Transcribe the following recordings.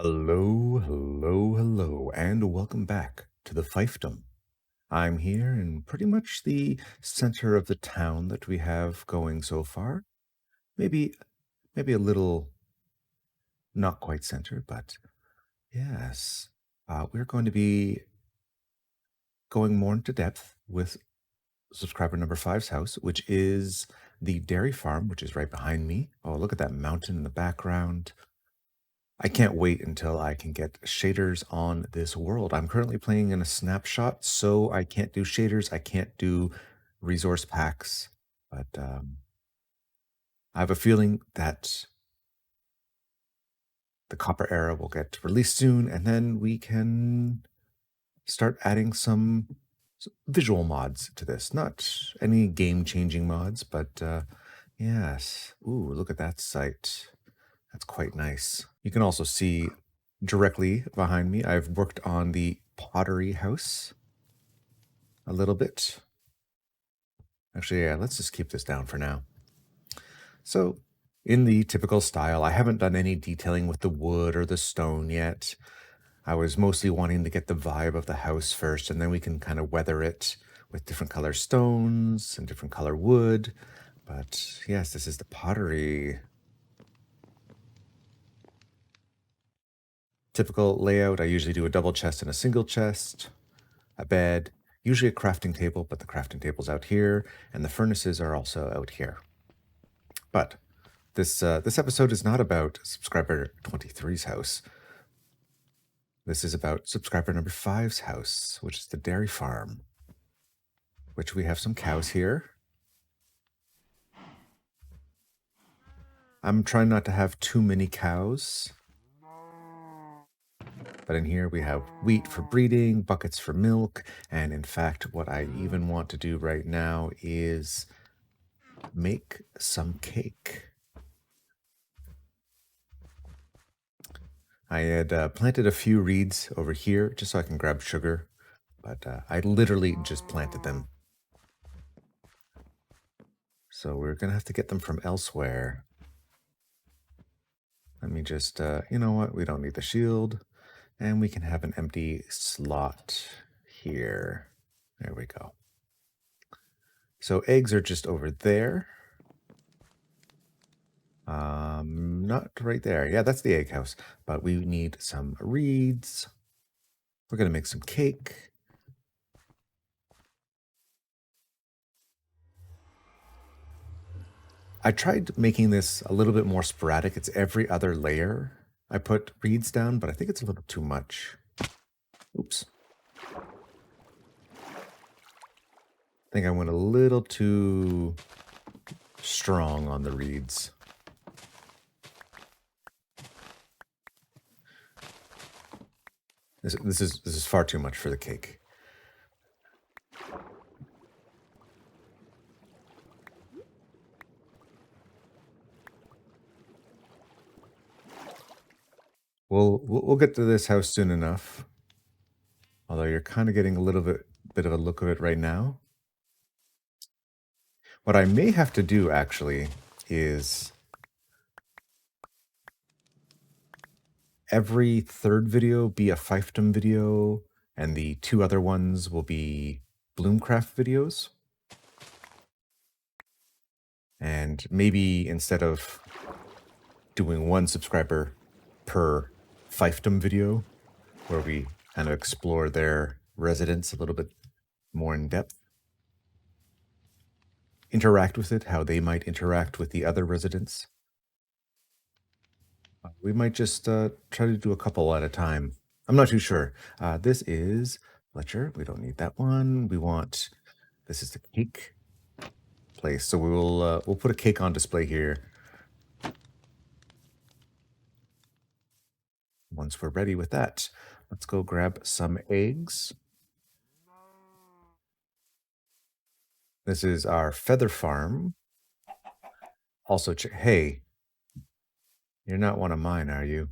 Hello, hello, hello, and welcome back to the Fiefdom. I'm here in pretty much the center of the town that we have going so far. Maybe, maybe a little not quite center, but yes. We're going to be going more into depth with subscriber number five's house, which is the dairy farm, which is right behind me. Oh, look at that mountain in the background. I can't wait until I can get shaders on this world. I'm currently playing in a snapshot, so I can't do shaders. I can't do resource packs, but I have a feeling that the copper era will get released soon, and then we can start adding some visual mods to this. Not any game-changing mods, but yes. Ooh, look at that site. That's quite nice. You can also see directly behind me, I've worked on the pottery house a little bit. Actually, yeah, let's just keep this down for now. So, in the typical style, I haven't done any detailing with the wood or the stone yet. I was mostly wanting to get the vibe of the house first, and then we can kind of weather it with different color stones and different color wood. But yes, this is the pottery. Typical layout, I usually do a double chest and a single chest, a bed, usually a crafting table, but the crafting table's out here, and the furnaces are also out here. But this episode is not about subscriber 23's house. This is about subscriber number five's house, which is the dairy farm, which we have some cows here. I'm trying not to have too many cows. But in here we have wheat for breeding, buckets for milk, and in fact, what I even want to do right now is make some cake. I had planted a few reeds over here just so I can grab sugar, but I literally just planted them. So we're going to have to get them from elsewhere. Let me just, you know what? We don't need the shield. And we can have an empty slot here. There we go. So eggs are just over there. Not right there. Yeah, that's the egg house. But we need some reeds. We're going to make some cake. I tried making this a little bit more sporadic. It's every other layer. I put reeds down, but I think it's a little too much. Oops. I think I went a little too strong on the reeds. This is far too much for the cake. We'll get to this house soon enough. Although you're kind of getting a little bit of a look of it right now. What I may have to do actually is every third video be a Fiefdom video, and the two other ones will be BloomCraft videos. And maybe instead of doing one subscriber per Fiefdom video, where we kind of explore their residence a little bit more in depth, interact with it, how they might interact with the other residents. We might just try to do a couple at a time. I'm not too sure. This is Fletcher. We don't need that one. We want, this is the cake place. So we'll put a cake on display here. Once we're ready with that, let's go grab some eggs. This is our feather farm. Also, hey, you're not one of mine, are you?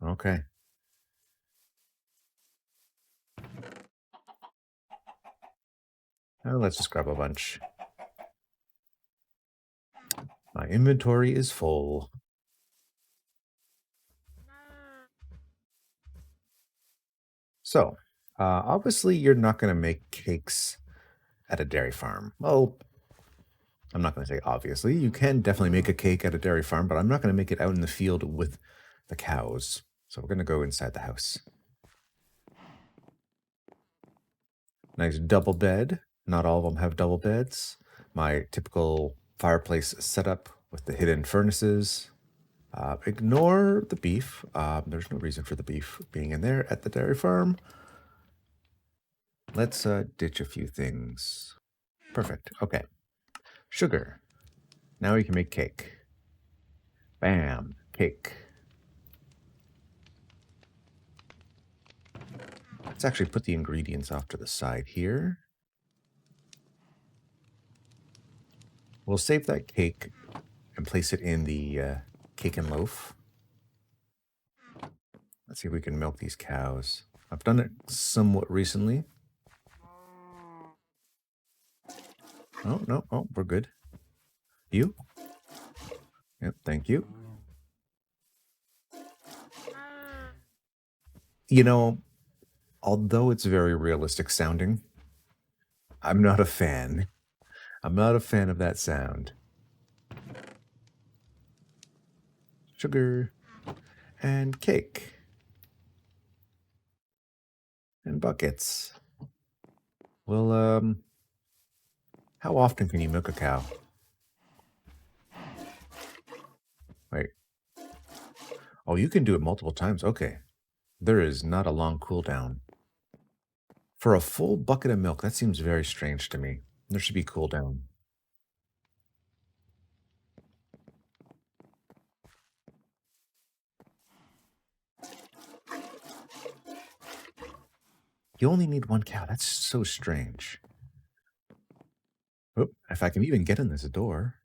Okay. Let's just grab a bunch. My inventory is full. So, obviously, you're not going to make cakes at a dairy farm. Well, I'm not going to say obviously. You can definitely make a cake at a dairy farm, but I'm not going to make it out in the field with the cows. So, we're going to go inside the house. Nice double bed. Not all of them have double beds. My typical fireplace setup with the hidden furnaces. Ignore the beef. There's no reason for the beef being in there at the dairy farm. Let's ditch a few things. Perfect. Okay. Sugar. Now we can make cake. Bam. Cake. Let's actually put the ingredients off to the side here. We'll save that cake and place it in the cake and loaf. Let's see if we can milk these cows. I've done it somewhat recently. Oh, no. Oh, we're good. You? Yep, thank you. You know, although it's very realistic sounding, I'm not a fan. I'm not a fan of that sound. Sugar and cake and buckets. Well, how often can you milk a cow? Wait. Oh, you can do it multiple times. Okay. There is not a long cooldown. For a full bucket of milk, that seems very strange to me. There should be cooldown. You only need one cow. That's so strange. Oh, if I can even get in this door.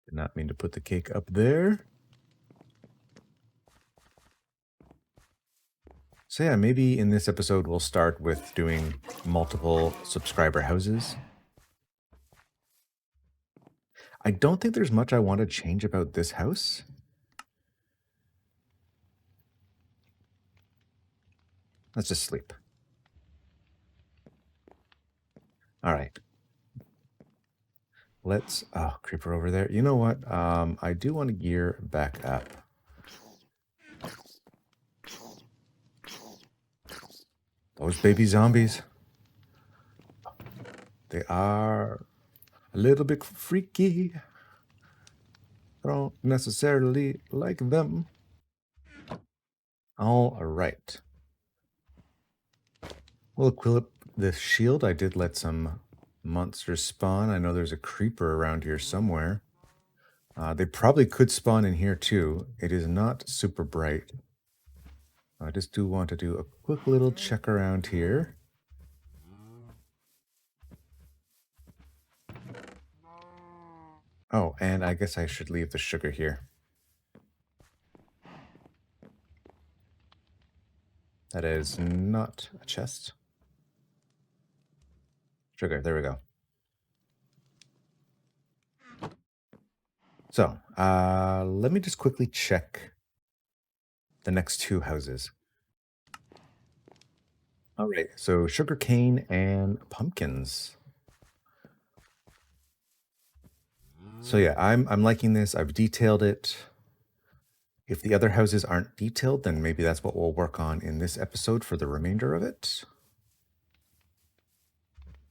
Did not mean to put the cake up there. So yeah, maybe in this episode we'll start with doing multiple subscriber houses. I don't think there's much I want to change about this house. Let's just sleep. All right. Let's, oh, creeper over there. You know what? I do want to gear back up. Those baby zombies, they are a little bit freaky. I don't necessarily like them. All right. We'll equip the shield. I did let some monsters spawn. I know there's a creeper around here somewhere. They probably could spawn in here too. It is not super bright. I just do want to do a quick little check around here. Oh, and I guess I should leave the sugar here. That is not a chest. Sugar, there we go. So, let me just quickly check the next two houses. All right, so sugarcane and pumpkins. So yeah, I'm liking this. I've detailed it. If the other houses aren't detailed, then maybe that's what we'll work on in this episode for the remainder of it.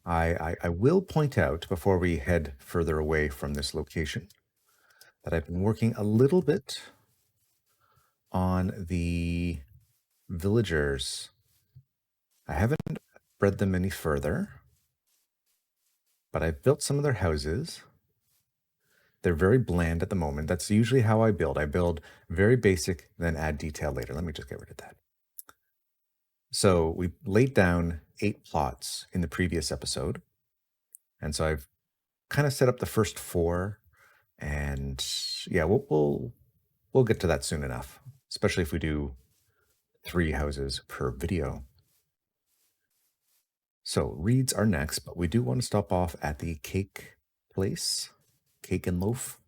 I will point out before we head further away from this location that I've been working a little bit on the villagers. I haven't bred them any further, but I've built some of their houses. They're very bland at the moment. That's usually how I build. I build very basic, then add detail later. Let me just get rid of that. So we laid down 8 plots in the previous episode. And so I've kind of set up the first 4. And yeah, we'll get to that soon enough, especially if we do 3 houses per video. So reeds are next, but we do want to stop off at the cake place, cake and loaf,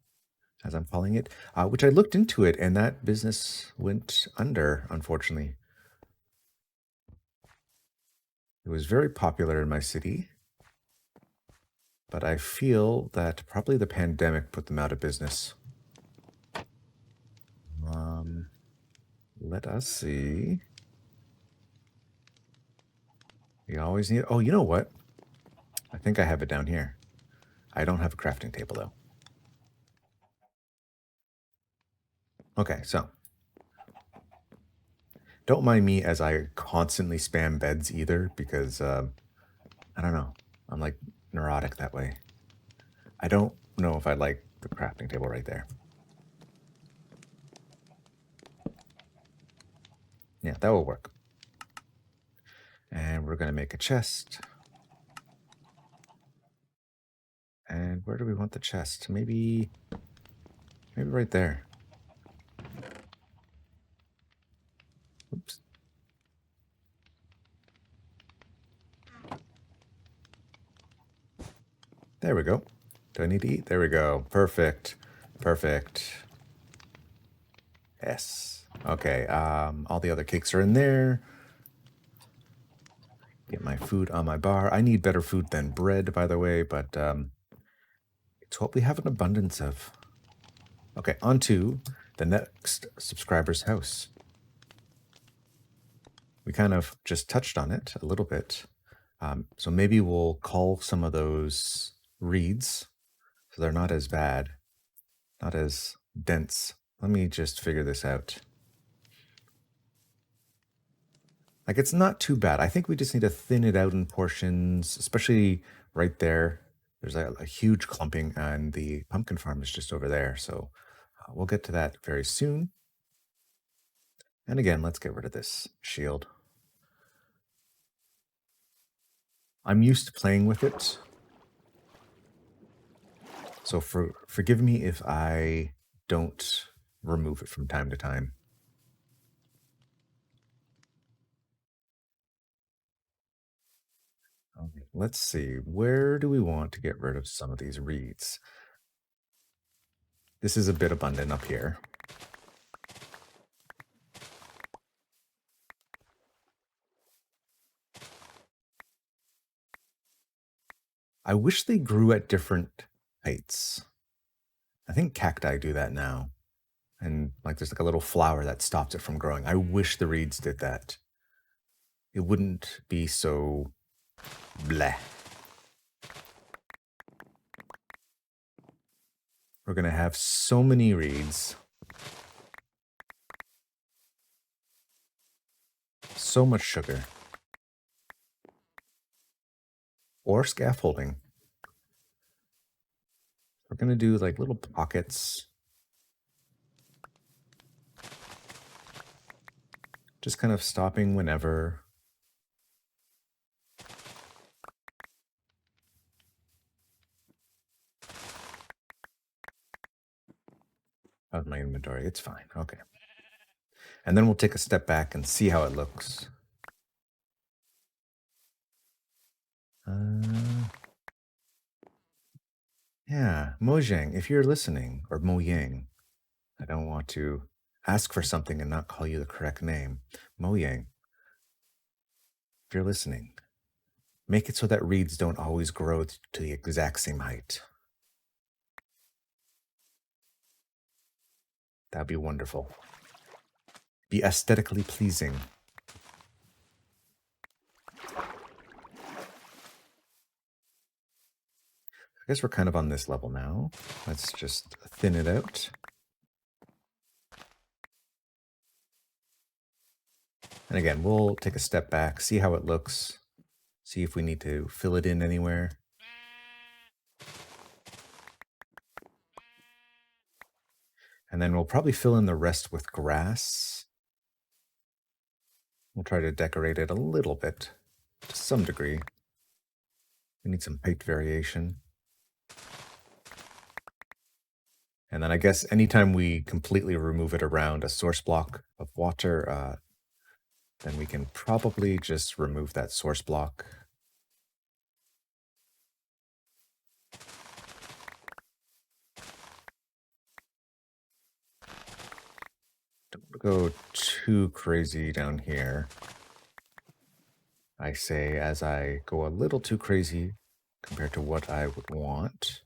as I'm calling it, which I looked into it, and that business went under, unfortunately. It was very popular in my city, but I feel that probably the pandemic put them out of business. Um, Let us see. We always need. Oh, you know what? I think I have it down here. I don't have a crafting table though. Okay, so don't mind me as I constantly spam beds either, because I don't know. I'm like neurotic that way. I don't know if I like the crafting table right there. Yeah, that will work. And we're going to make a chest. And where do we want the chest? Maybe right there. Oops. There we go. Do I need to eat? There we go. Perfect. Perfect. Yes. Okay. All the other cakes are in there. Get my food on my bar. I need better food than bread, by the way, but it's what we have an abundance of. Okay, on to the next subscriber's house. We kind of just touched on it a little bit. So maybe we'll cull some of those reeds so they're not as bad, not as dense. Let me just figure this out. Like, it's not too bad. I think we just need to thin it out in portions, especially right there. There's a huge clumping, and the pumpkin farm is just over there. So we'll get to that very soon. And again, let's get rid of this shield. I'm used to playing with it. So forgive me if I don't remove it from time to time. Okay, let's see. Where do we want to get rid of some of these reeds? This is a bit abundant up here. I wish they grew at different heights. I think cacti do that now. And like there's like a little flower that stops it from growing. I wish the reeds did that. It wouldn't be so bleh. We're going to have so many reeds. So much sugar. Or scaffolding. We're going to do like little pockets. Just kind of stopping whenever. Of my inventory. It's fine. Okay. And then we'll take a step back and see how it looks. Yeah, Mojang, if you're listening, or Mojang, I don't want to ask for something and not call you the correct name. Mojang, if you're listening, make it so that reeds don't always grow to the exact same height. That'd be wonderful. Be aesthetically pleasing. I guess we're kind of on this level now. Let's just thin it out. And again, we'll take a step back, see how it looks, see if we need to fill it in anywhere. And then we'll probably fill in the rest with grass. We'll try to decorate it a little bit, to some degree. We need some height variation. And then I guess anytime we completely remove it around a source block of water, then we can probably just remove that source block. go too crazy down here. I say as I go a little too crazy compared to what I would want.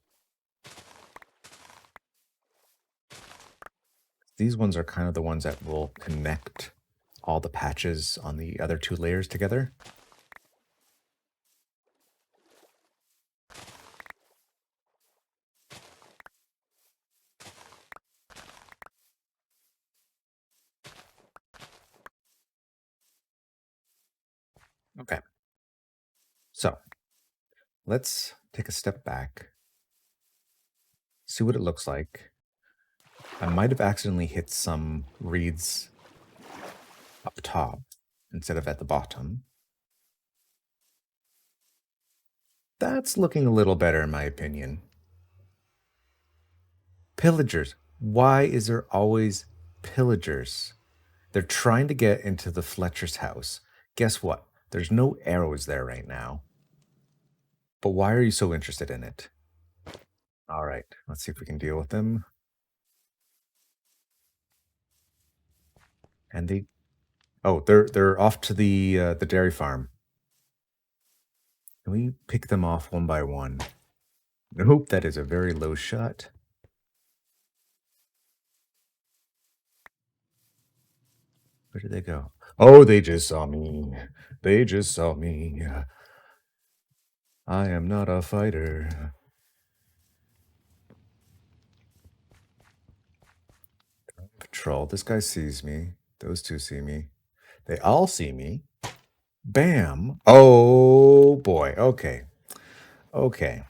These ones are kind of the ones that will connect all the patches on the other two layers together. Okay. So let's take a step back, see what it looks like. I might have accidentally hit some reeds up top instead of at the bottom. That's looking a little better in my opinion. Pillagers. Why is there always pillagers? They're trying to get into the Fletcher's house. Guess what? There's no arrows there right now. But why are you so interested in it? All right, let's see if we can deal with them. And they're off to the dairy farm. Can we pick them off one by one? Nope, that is a very low shot. Where did they go? Oh, they just saw me. They just saw me. I am not a fighter. Patrol. This guy sees me. Those two see me. They all see me. Bam. Oh, boy. Okay. Okay.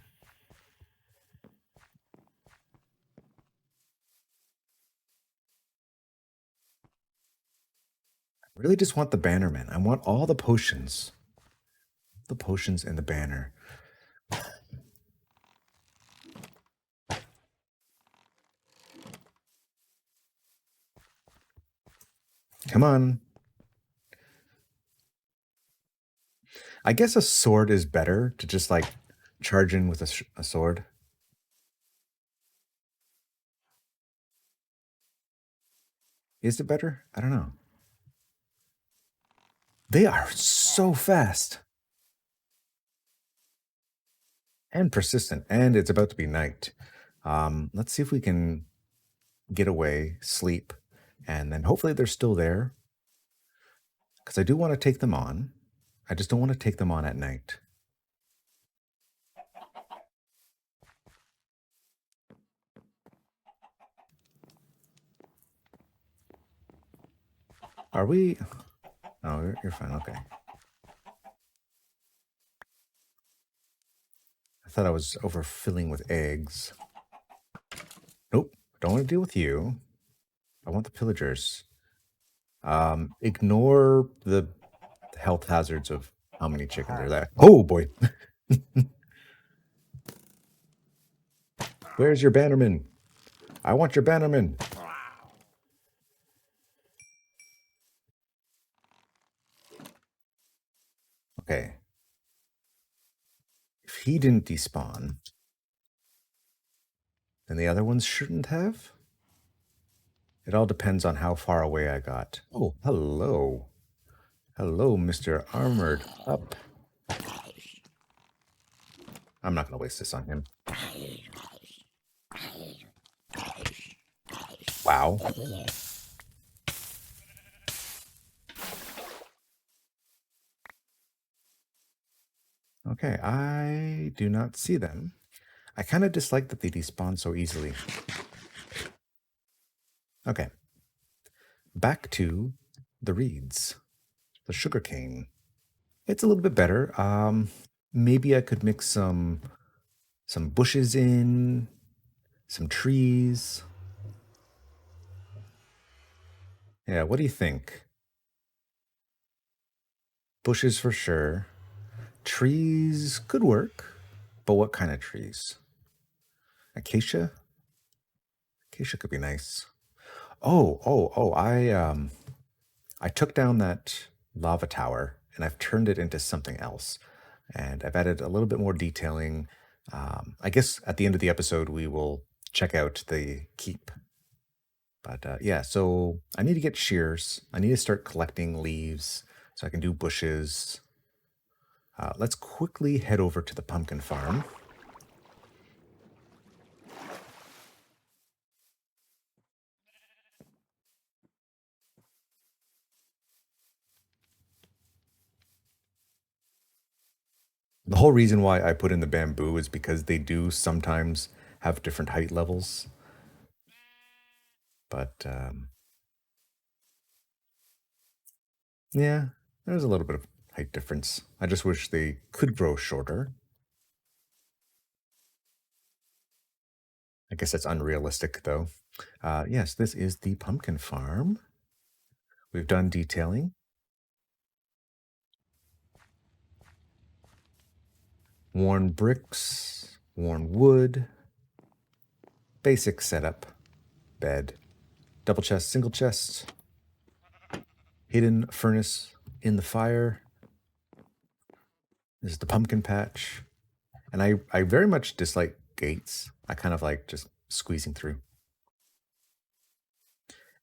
I really just want the bannerman. I want all the potions. The potions and the banner. Come on. I guess a sword is better to just like charge in with a sword. Is it better? I don't know. They are so fast and persistent, and it's about to be night. Let's see if we can get away, sleep, and then hopefully they're still there because I do want to take them on. I just don't want to take them on at night. Are we? Oh, you're fine. Okay. I thought I was overfilling with eggs. Nope. Don't want to deal with you. I want the pillagers. Ignore the health hazards of how many chickens are there. Oh boy. Where's your bannerman? I want your bannerman. Okay. If he didn't despawn, then the other ones shouldn't have. It all depends on how far away I got. Oh, hello. Hello, Mr. Armored Up. I'm not going to waste this on him. Wow. Okay, I do not see them. I kind of dislike that they despawn so easily. Okay. Back to the reeds. The sugarcane. It's a little bit better. Maybe I could mix some bushes in, some trees. Yeah, what do you think? Bushes for sure. Trees could work, but what kind of trees? Acacia? Acacia could be nice. Oh, I took down that lava tower and I've turned it into something else. And I've added a little bit more detailing. I guess at the end of the episode, we will check out the keep. But yeah, so I need to get shears. I need to start collecting leaves so I can do bushes. Let's quickly head over to the pumpkin farm. The whole reason why I put in the bamboo is because they do sometimes have different height levels. But yeah, there's a little bit of height difference. I just wish they could grow shorter. I guess that's unrealistic, though. Yes, this is the pumpkin farm. We've done detailing, worn bricks, worn wood, basic setup, bed, double chest, single chest, hidden furnace in the fire. This is the pumpkin patch. And I very much dislike gates. I kind of like just squeezing through.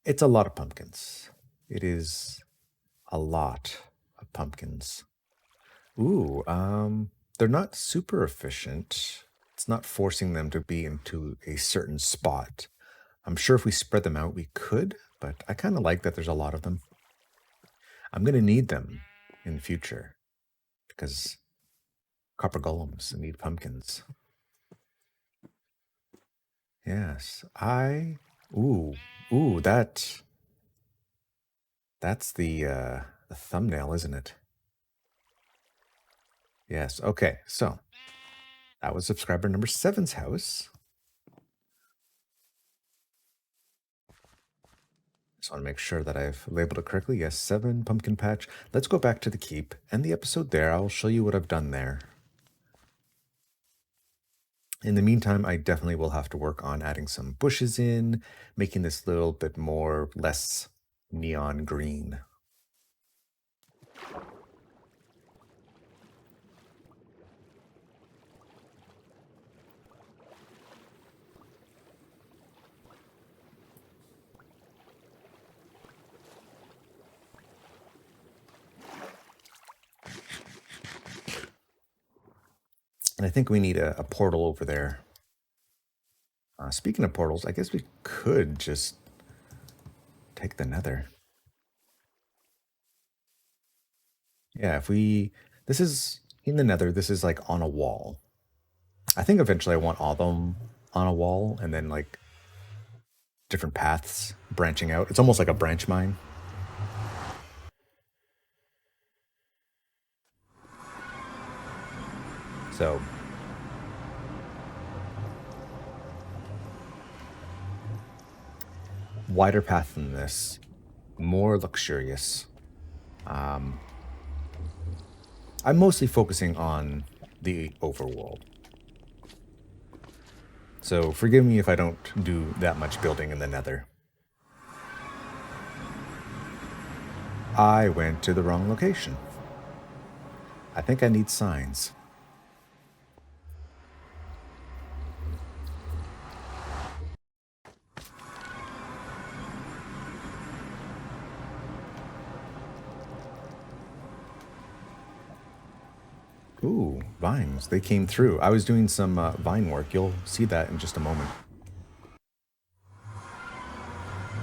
It's a lot of pumpkins. It is a lot of pumpkins. Ooh, they're not super efficient. It's not forcing them to be into a certain spot. I'm sure if we spread them out, we could, but I kind of like that there's a lot of them. I'm going to need them in the future because copper golems need pumpkins. Yes, ooh, ooh, that's the thumbnail, isn't it? Yes. Okay. So that was subscriber number seven's house. Just want to make sure that I've labeled it correctly. Yes, 7 pumpkin patch. Let's go back to the keep and the episode there. I'll show you what I've done there. In the meantime, I definitely will have to work on adding some bushes in, making this a little bit more less neon green. And I think we need a portal over there. Speaking of portals, I guess we could just take the nether. Yeah, if we, this is in the nether, this is like on a wall. I think eventually I want all of them on a wall and then like different paths branching out. It's almost like a branch mine. So wider path than this, more luxurious. I'm mostly focusing on the overworld. So forgive me if I don't do that much building in the nether. I went to the wrong location. I think I need signs. Ooh, vines. They came through. I was doing some vine work. You'll see that in just a moment.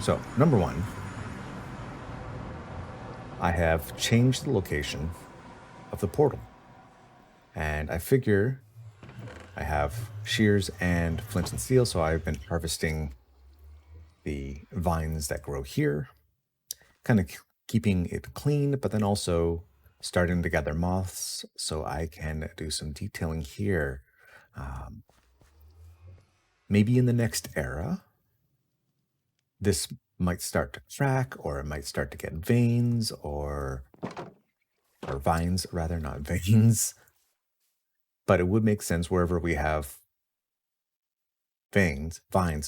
So, number one, I have changed the location of the portal. And I figure I have shears and flint and steel, so I've been harvesting the vines that grow here, kind of keeping it clean, but then also starting to gather moths so I can do some detailing here. Um, Maybe in the next era, this might start to crack, or it might start to get veins, or vines rather, not veins. But it would make sense wherever we have vines.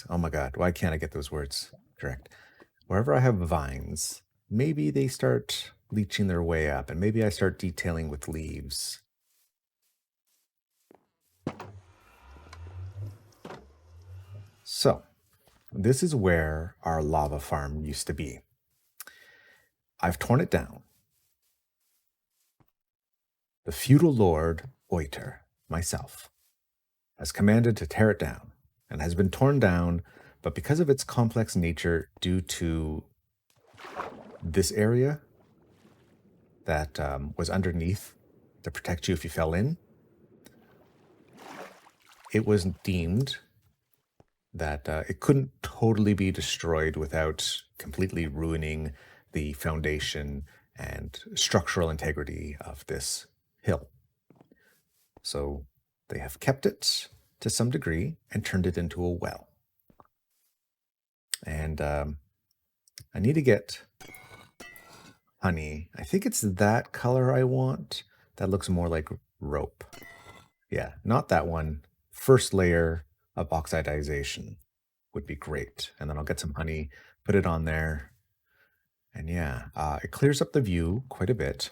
Oh my God, why can't I get those words correct? Wherever I have vines, maybe they start leaching their way up, and maybe I start detailing with leaves. So, this is where our lava farm used to be. I've torn it down. The feudal lord, Oiter, myself, has commanded to tear it down and has been torn down, but because of its complex nature, due to this area that was underneath to protect you if you fell in, it was deemed that it couldn't totally be destroyed without completely ruining the foundation and structural integrity of this hill. So they have kept it to some degree and turned it into a well. And I need to get honey. I think it's that color I want. That looks more like rope. Yeah, not that one. First layer of oxidization would be great. And then I'll get some honey, put it on there. And yeah, it clears up the view quite a bit.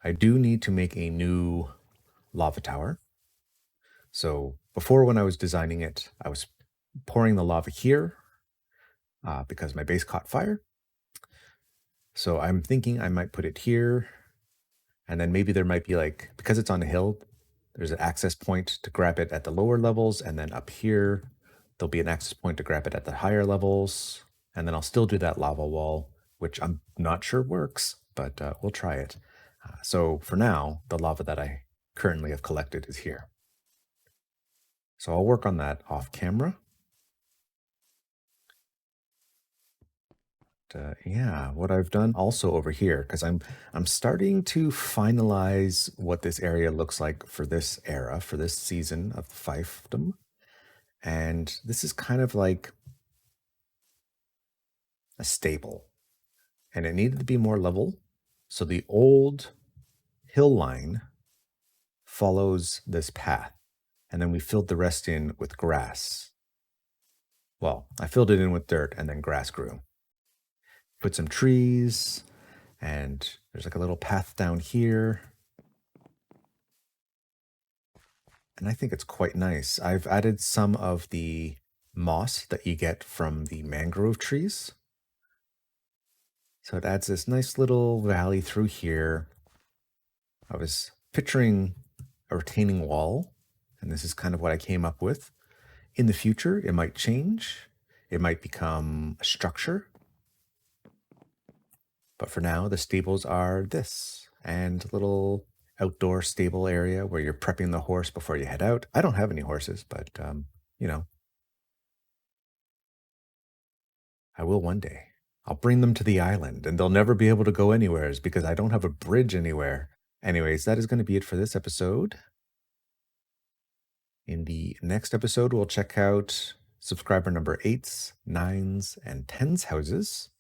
I do need to make a new lava tower. So before, when I was designing it, I was pouring the lava here because my base caught fire. So I'm thinking I might put it here, and then maybe there might be like, because it's on a hill, there's an access point to grab it at the lower levels, and then up here, there'll be an access point to grab it at the higher levels, and then I'll still do that lava wall, which I'm not sure works, but we'll try it. So for now, the lava that I currently have collected is here. So I'll work on that off camera. Yeah, what I've done also over here, because I'm starting to finalize what this area looks like for this era, for this season of Fiefdom. And this is kind of like a stable. And it needed to be more level. So the old hill line follows this path. And then we filled the rest in with grass. Well, I filled it in with dirt and then grass grew. Put some trees, and there's like a little path down here. And I think it's quite nice. I've added some of the moss that you get from the mangrove trees. So it adds this nice little valley through here. I was picturing a retaining wall, and this is kind of what I came up with. In the future, it might change. It might become a structure. But for now, the stables are this, and a little outdoor stable area where you're prepping the horse before you head out. I don't have any horses, but you know, I will one day. I'll bring them to the island and they'll never be able to go anywhere because I don't have a bridge anywhere. Anyways, that is going to be it for this episode. In the next episode, we'll check out subscriber number 8's, 9's, and 10's houses.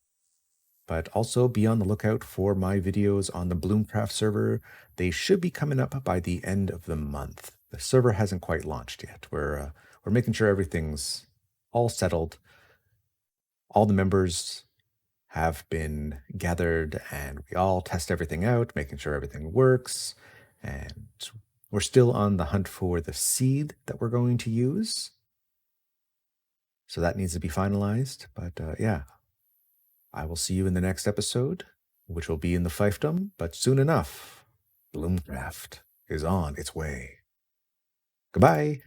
But also be on the lookout for my videos on the BloomCraft server. They should be coming up by the end of the month. The server hasn't quite launched yet. We're making sure everything's all settled. All the members have been gathered and we all test everything out, making sure everything works. And we're still on the hunt for the seed that we're going to use. So that needs to be finalized. But yeah, I will see you in the next episode, which will be in the Fiefdom, but soon enough, BloomCraft is on its way. Goodbye.